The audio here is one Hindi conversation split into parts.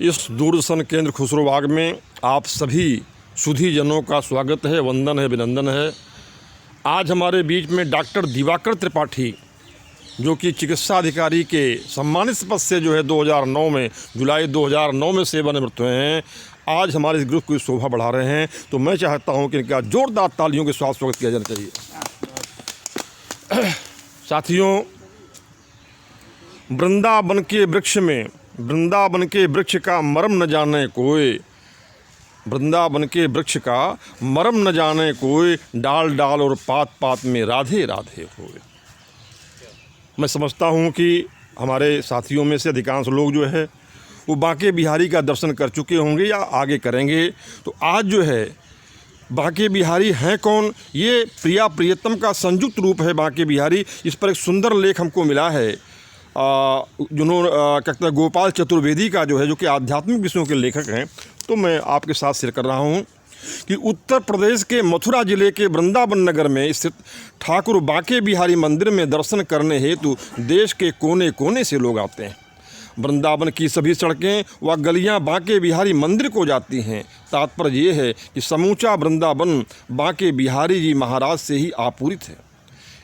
इस दूरदर्शन केंद्र खुसरोबाग में आप सभी सुधी जनों का स्वागत है, वंदन है, अभिनंदन है। आज हमारे बीच में डॉक्टर दिवाकर त्रिपाठी, जो कि चिकित्सा अधिकारी के सम्मानित पद से 2009 में जुलाई 2009 में सेवानिवृत्त हुए हैं, आज हमारे इस ग्रुप की शोभा बढ़ा रहे हैं। तो मैं चाहता हूं कि इनका जोरदार तालियों के साथ स्वागत किया जाना चाहिए। साथियों, वृंदावन के वृक्ष का मरम न जाने कोई, वृंदावन के वृक्ष का मरम न जाने कोई, डाल डाल और पात पात में राधे राधे होए। मैं समझता हूँ कि हमारे साथियों में से अधिकांश लोग वो बांके बिहारी का दर्शन कर चुके होंगे या आगे करेंगे। तो आज बांके बिहारी हैं कौन? ये प्रिया प्रियतम का संयुक्त रूप है बांके बिहारी। इस पर एक सुंदर लेख हमको मिला है, जिन्होंने कहते हैं गोपाल चतुर्वेदी का, जो कि आध्यात्मिक विषयों के लेखक हैं। तो मैं आपके साथ शेयर कर रहा हूँ कि उत्तर प्रदेश के मथुरा जिले के वृंदावन नगर में स्थित ठाकुर बांके बिहारी मंदिर में दर्शन करने हेतु देश के कोने कोने से लोग आते हैं। वृंदावन की सभी सड़कें व गलियां बांके बिहारी मंदिर को जाती हैं। तात्पर्य ये है कि समूचा वृंदावन बांके बिहारी जी महाराज से ही आपूरित है।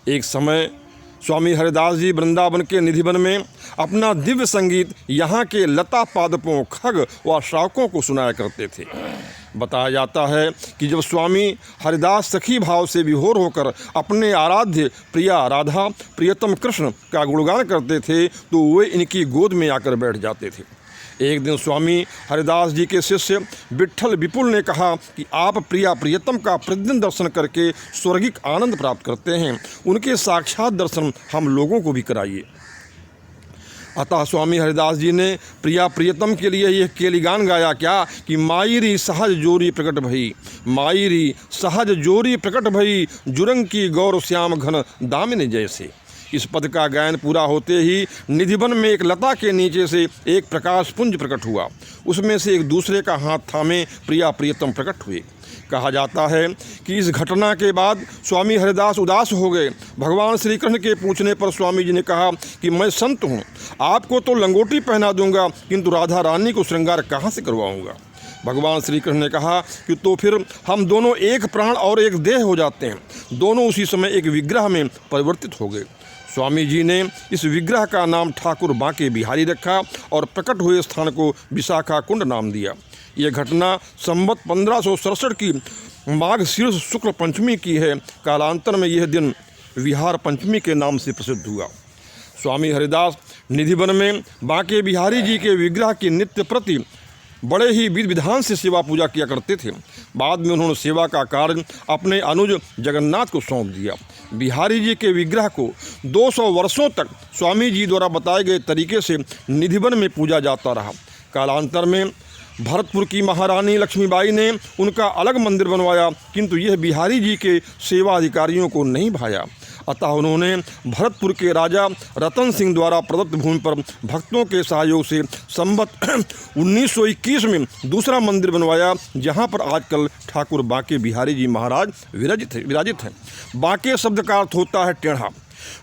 एक समय स्वामी हरिदास जी वृंदावन के निधिवन में अपना दिव्य संगीत यहाँ के लता पादपों, खग व शावकों को सुनाया करते थे। बताया जाता है कि जब स्वामी हरिदास सखी भाव से विभोर होकर अपने आराध्य प्रिया राधा प्रियतम कृष्ण का गुणगान करते थे तो वे इनकी गोद में आकर बैठ जाते थे। एक दिन स्वामी हरिदास जी के शिष्य विट्ठल विपुल ने कहा कि आप प्रिया प्रियतम का प्रतिदिन दर्शन करके स्वर्गिक आनंद प्राप्त करते हैं, उनके साक्षात दर्शन हम लोगों को भी कराइए। अतः स्वामी हरिदास जी ने प्रिया प्रियतम के लिए यह केलिगान गाया क्या कि मायरी सहज जोरी प्रकट भई, मायरी सहज जोरी प्रकट भई, जुरंग की गौर श्याम घन दामिनी जैसे। इस पद का गायन पूरा होते ही निधिवन में एक लता के नीचे से एक प्रकाश पुंज प्रकट हुआ। उसमें से एक दूसरे का हाथ थामे प्रिया प्रियतम प्रकट हुए। कहा जाता है कि इस घटना के बाद स्वामी हरिदास उदास हो गए। भगवान श्री कृष्ण के पूछने पर स्वामी जी ने कहा कि मैं संत हूँ, आपको तो लंगोटी पहना दूंगा, किंतु राधा रानी को श्रृंगार कहाँ से करवाऊँगा। भगवान श्री कृष्ण ने कहा कि तो फिर हम दोनों एक प्राण और एक देह हो जाते हैं। दोनों उसी समय एक विग्रह में परिवर्तित हो गए। स्वामी जी ने इस विग्रह का नाम ठाकुर बांके बिहारी रखा और प्रकट हुए स्थान को विशाखा कुंड नाम दिया। यह घटना संवत 1567 की माघ शीर्ष शुक्ल पंचमी की है। कालांतर में यह दिन विहार पंचमी के नाम से प्रसिद्ध हुआ। स्वामी हरिदास निधिवन में बांके बिहारी जी के विग्रह की नित्य प्रति बड़े ही विधि विधान से सेवा पूजा किया करते थे। बाद में उन्होंने सेवा का कार्य अपने अनुज जगन्नाथ को सौंप दिया। बिहारी जी के विग्रह को 200 वर्षों तक स्वामी जी द्वारा बताए गए तरीके से निधिवन में पूजा जाता रहा। कालांतर में भरतपुर की महारानी लक्ष्मीबाई ने उनका अलग मंदिर बनवाया, किंतु यह बिहारी जी के सेवा अधिकारियों को नहीं भाया। अतः उन्होंने भरतपुर के राजा रतन सिंह द्वारा प्रदत्त भूमि पर भक्तों के सहयोग से संवत 1921 में दूसरा मंदिर बनवाया, जहां पर आजकल ठाकुर बांके बिहारी जी महाराज विराजित हैं। बांके शब्द का अर्थ होता है टेढ़ा।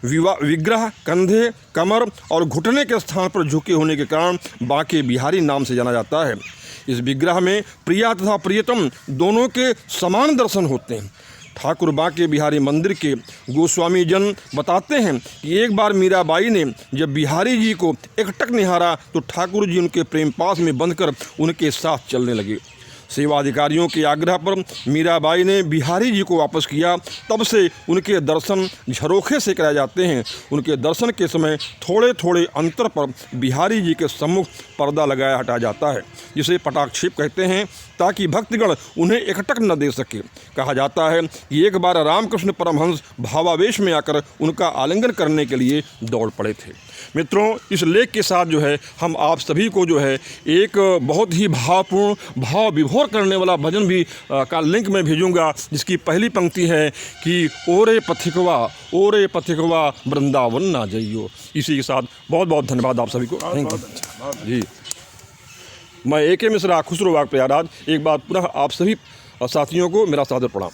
विग्रह कंधे, कमर और घुटने के स्थान पर झुके होने के कारण बांके बिहारी नाम से जाना जाता है। इस विग्रह में प्रिया तथा प्रियतम दोनों के समान दर्शन होते हैं। ठाकुर बांके बिहारी मंदिर के गोस्वामी जन बताते हैं कि एक बार मीराबाई ने जब बिहारी जी को एकटक निहारा तो ठाकुर जी उनके प्रेम पास में बंधकर उनके साथ चलने लगे। सेवा अधिकारियों के आग्रह पर मीराबाई ने बिहारी जी को वापस किया। तब से उनके दर्शन झरोखे से कराए जाते हैं। उनके दर्शन के समय थोड़े थोड़े अंतर पर बिहारी जी के सम्मुख पर्दा लगाया हटाया जाता है, जिसे पटाक्षेप कहते हैं, ताकि भक्तगण उन्हें एकटक न दे सके। कहा जाता है कि एक बार रामकृष्ण परमहंस भावावेश में आकर उनका आलिंगन करने के लिए दौड़ पड़े थे। मित्रों, इस लेख के साथ हम आप सभी को एक बहुत ही भावपूर्ण, भाव विभोर करने वाला भजन भी का लिंक मैं भेजूंगा, जिसकी पहली पंक्ति है कि ओरे पथिकवा वृंदावन ना जइयो। इसी के साथ बहुत बहुत धन्यवाद आप सभी को। जी, मैं AK मिश्रा खुसरोबाग प्रयागराज एक बार पुनः आप सभी साथियों को मेरा सादर प्रणाम।